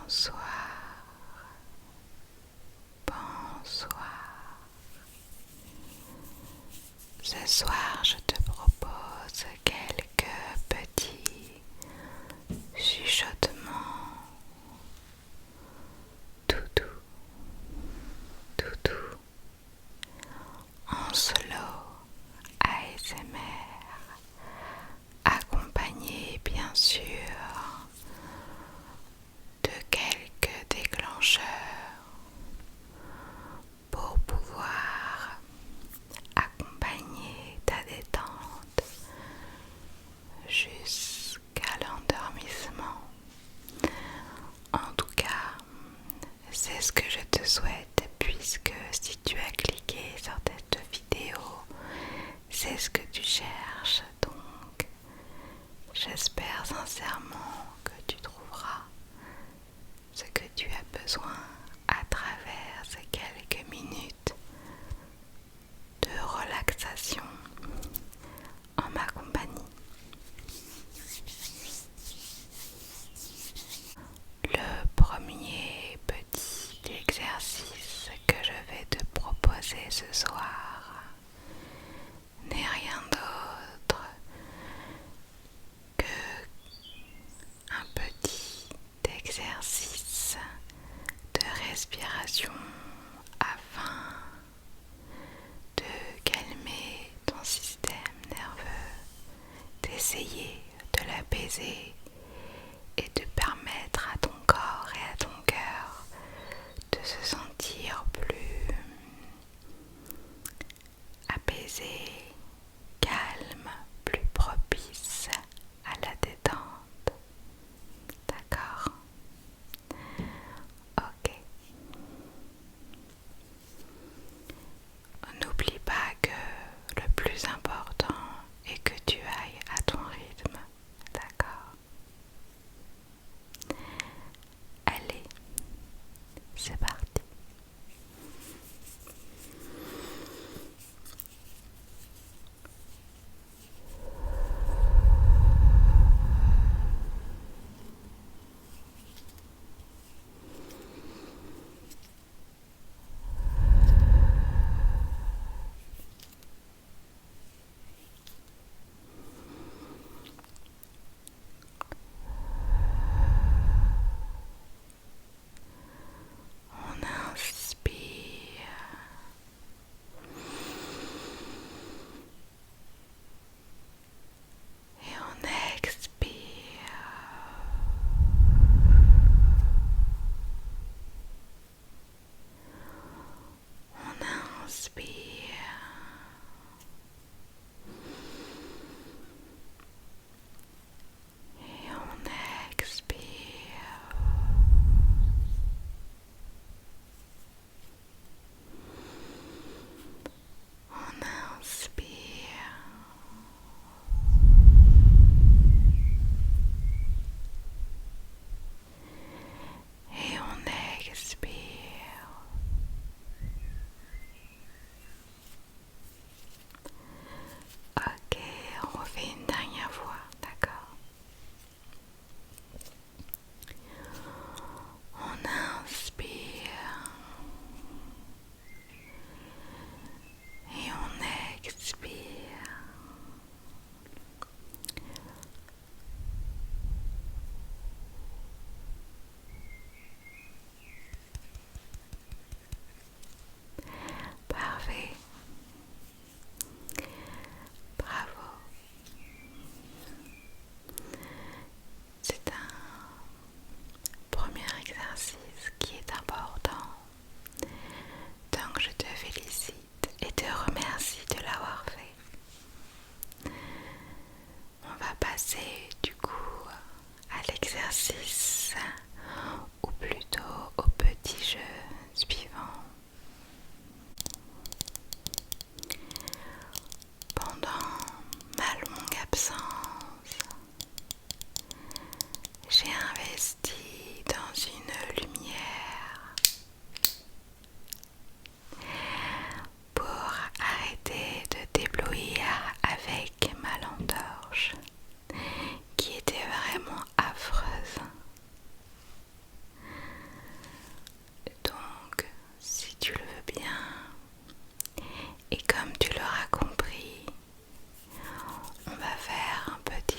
Bonsoir, bonsoir. Ce soir, je te propose quelques petits chuchotements tout doux, tout doux, en solo ASMR, accompagné bien sûr de quelques déclencheurs pour pouvoir accompagner ta détente jusqu'à l'endormissement. En tout cas, c'est ce que je te souhaite, puisque si tu as cliqué sur cette vidéo, c'est ce que tu cherches. Donc, j'espère sincèrement que tu trouveras ce que tu as besoin à travers ces quelques minutes de relaxation en ma compagnie. Le premier petit exercice que je vais te proposer ce soir n'est rien d'autre que un petit exercice de respiration afin de calmer ton système nerveux, d'essayer de l'apaiser et de permettre à ton corps et à ton cœur de se sentir plus apaisé, calme, plus propice à la détente. D'accord? Ok. N'oublie pas que le plus important est que tu ailles à ton rythme. D'accord? Allez, c'est parti. On inspire et on expire. On inspire et on expire. On inspire et on expire. Ok, on refait une dernière fois, d'accord? On inspire et on expire. Parfait. Bravo. C'est un premier exercice qui est important. Donc je te félicite et te remercie de l'avoir fait. On va passer du coup à l'exercice, ou plutôt au petit jeu suivant. Pendant ma longue absence, j'ai investi dans une lumière pour arrêter de déblouir avec ma lampe torche qui était vraiment affreuse.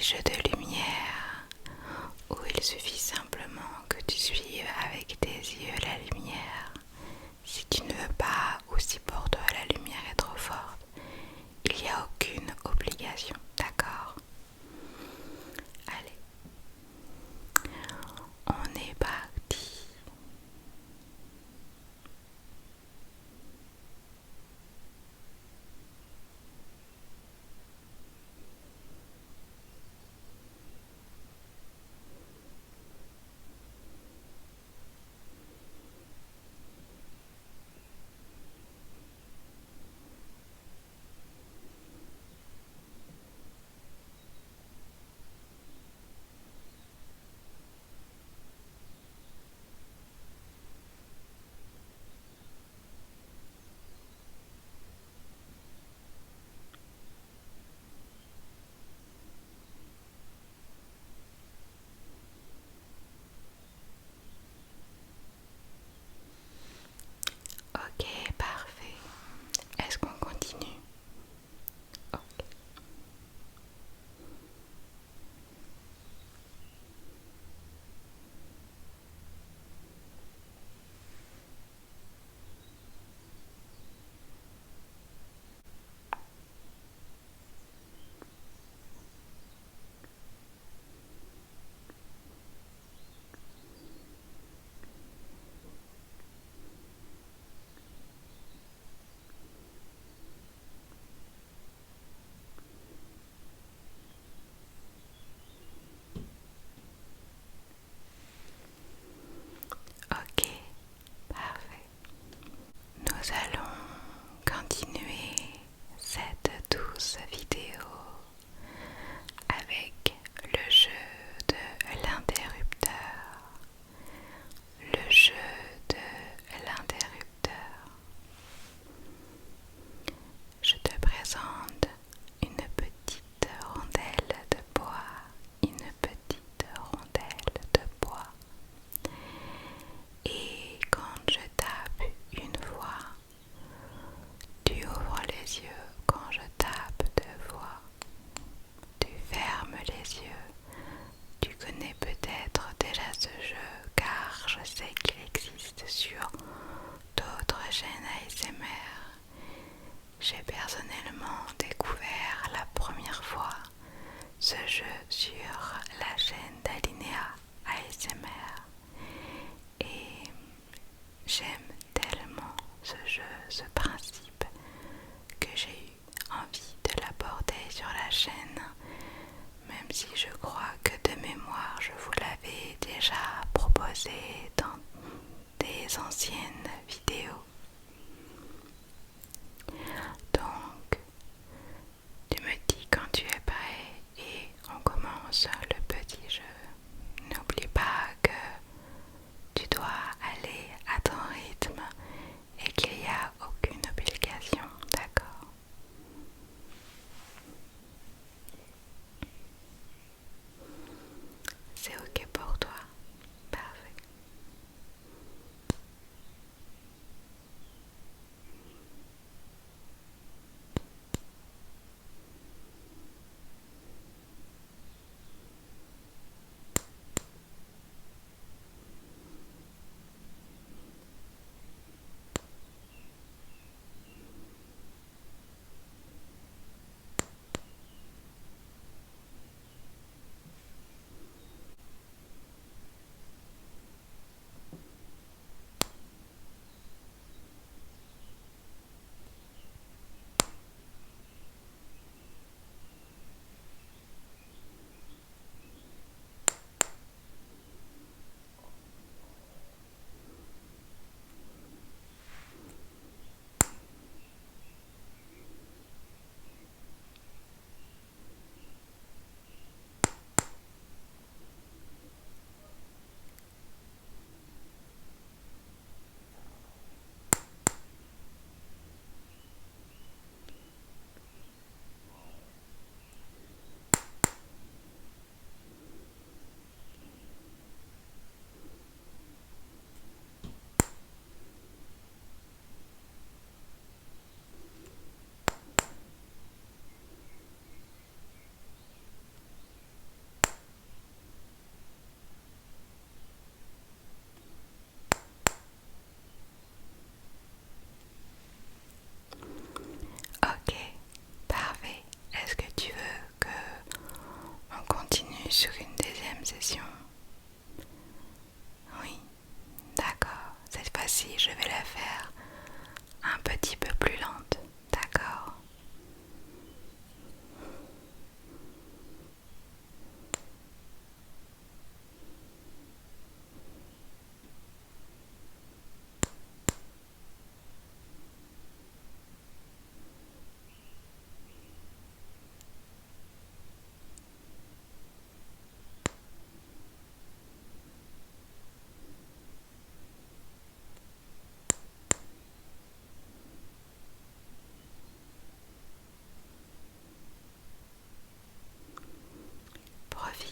jeux de lumière où il suffit simplement que tu suives avec tes yeux la lumière. Si tu ne veux pas ou si pour toi la lumière est trop forte, il n'y a aucune obligation, d'accord? Allez, on est parti. Ok, parfait. Est-ce qu'on continue? Ok. Ok, parfait. Nous allons continuer cette douce vidéo avec le jeu de l'interrupteur. Le jeu de l'interrupteur. Je te présente une petite rondelle de bois, une petite rondelle de bois. Et quand je tape une fois, tu ouvres les yeux. Quand je tape deux fois, tu fermes les yeux. Tu connais peut-être déjà ce jeu car je sais qu'il existe sur d'autres chaînes ASMR. J'ai personnellement découvert la première fois ce jeu sur la chaîne d'Alinea ASMR et j'aime tellement ce jeu, ce principe, que j'ai eu envie de l'aborder sur la chaîne, même si je crois que de mémoire je vous l'avais déjà proposé dans des anciennes vidéos. Donc, tu me dis quand tu es prêt et on commence le petit jeu. N'oublie pas que tu dois aller à ton rythme et qu'il n'y a aucune obligation, d'accord? C'est ok pour toi? Parfait.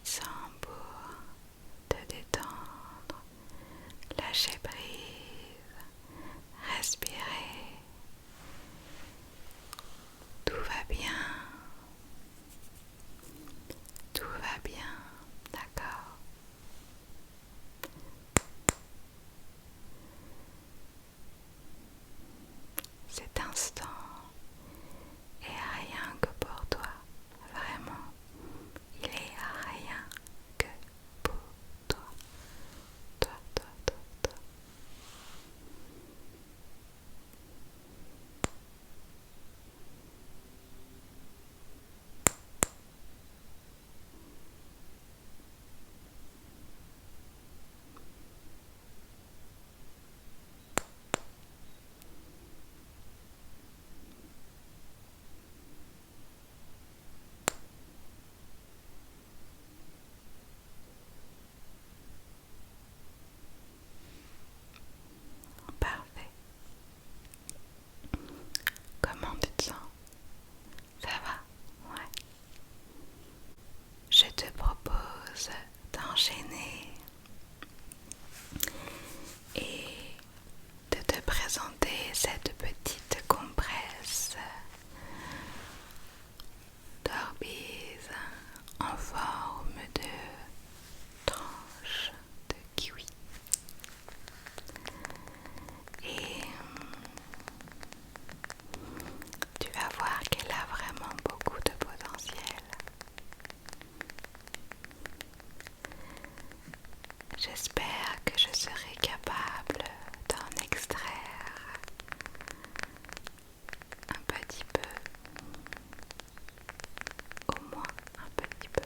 sang pour te détendre, lâcher prise, respirer. Tout va bien, tout va bien, d'accord? Cet instant est rien que pour toi, vraiment, il est rien que pour toi, toi, toi, toi, toi. Parfait. Comment tu te sens? Ça va? Ouais. Je te propose d'enchaîner et de te présenter cette petite compresse d'Orbiz en forme de tranche de kiwi. Et tu vas voir qu'elle a vraiment beaucoup de potentiel. J'espère que je serai capable d'en extraire un petit peu, au moins un petit peu.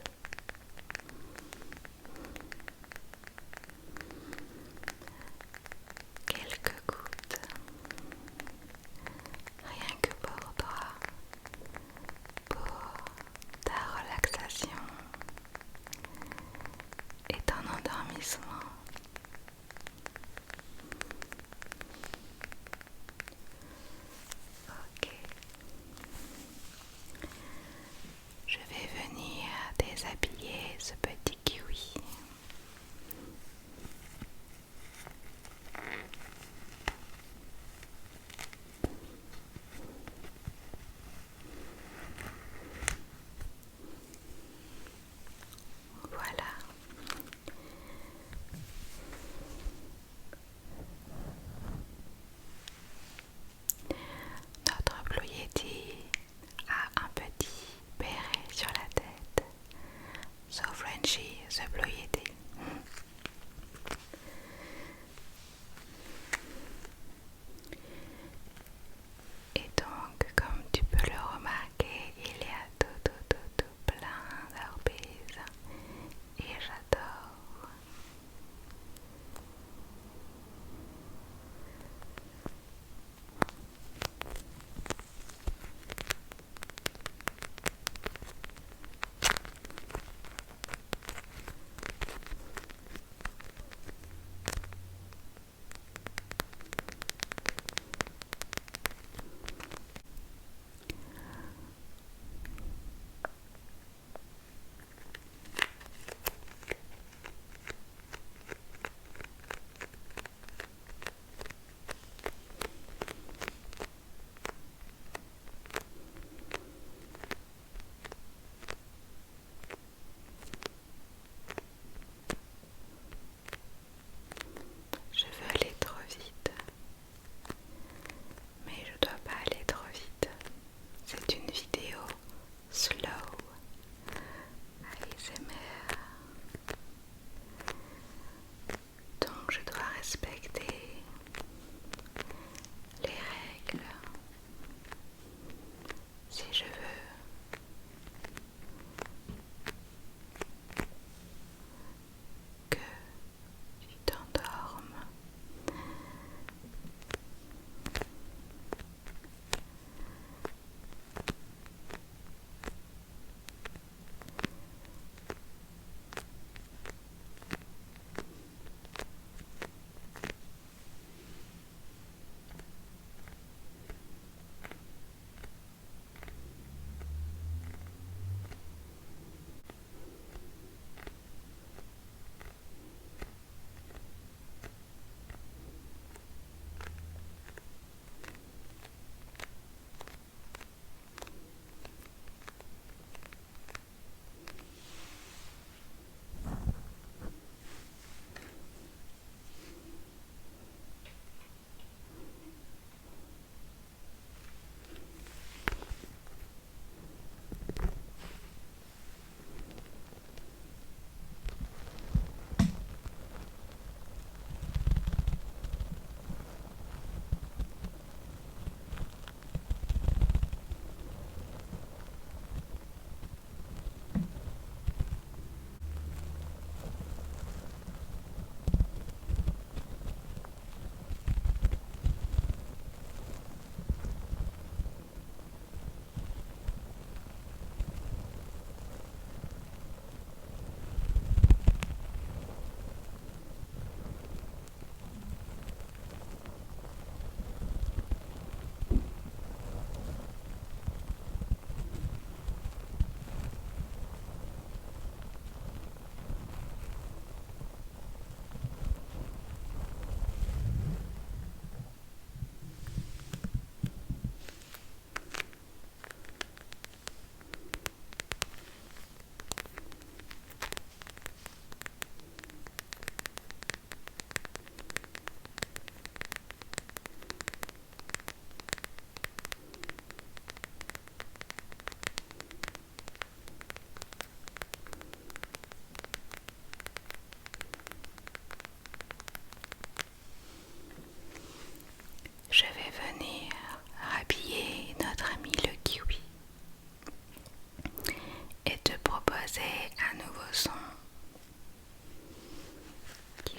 Quelques gouttes, rien que pour toi, pour ta relaxation et ton endormissement.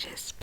J'espère